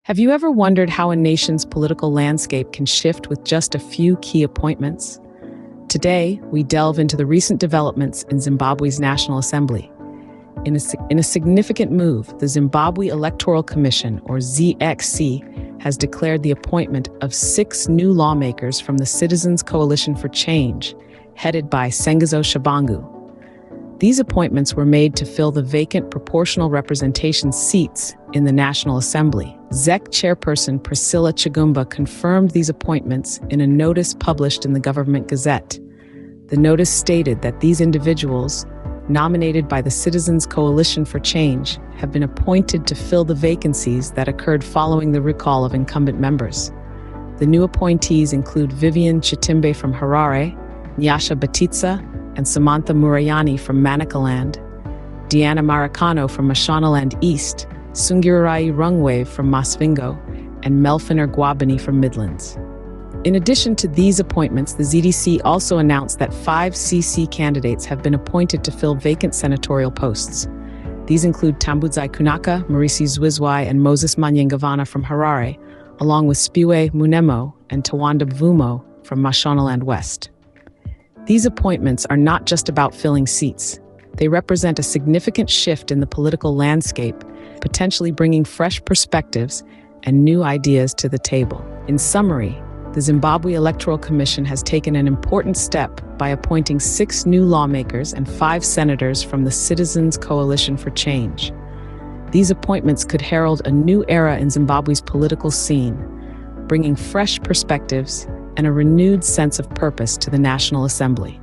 Have you ever wondered how a nation's political landscape can shift with just a few key appointments? Today, we delve into the recent developments in Zimbabwe's National Assembly. In a significant move, the Zimbabwe Electoral Commission, or ZXC, has declared the appointment of 6 new lawmakers from the Citizens Coalition for Change, headed by Tshabangu. These appointments were made to fill the vacant proportional representation seats in the National Assembly. ZEC chairperson Priscilla Chigumba confirmed these appointments in a notice published in the Government Gazette. The notice stated that these individuals, nominated by the Citizens Coalition for Change, have been appointed to fill the vacancies that occurred following the recall of incumbent members. The new appointees include Vivian Chitimbe from Harare, Nyasha Batitsa, and Samantha Murayani from Manicaland, Diana Maracano from Mashonaland East, Sungirai Rungwe from Masvingo, and Melfiner Gwabani from Midlands. In addition to these appointments, the ZDC also announced that 5 CC candidates have been appointed to fill vacant senatorial posts. These include Tambudzai Kunaka, Marisi Zwizwai, and Moses Manyengavana from Harare, along with Spiwe Munemo and Tawanda Bvumo from Mashonaland West. These appointments are not just about filling seats. They represent a significant shift in the political landscape, potentially bringing fresh perspectives and new ideas to the table. In summary, the Zimbabwe Electoral Commission has taken an important step by appointing 6 new lawmakers and 5 senators from the Citizens Coalition for Change. These appointments could herald a new era in Zimbabwe's political scene, bringing fresh perspectives and a renewed sense of purpose to the National Assembly.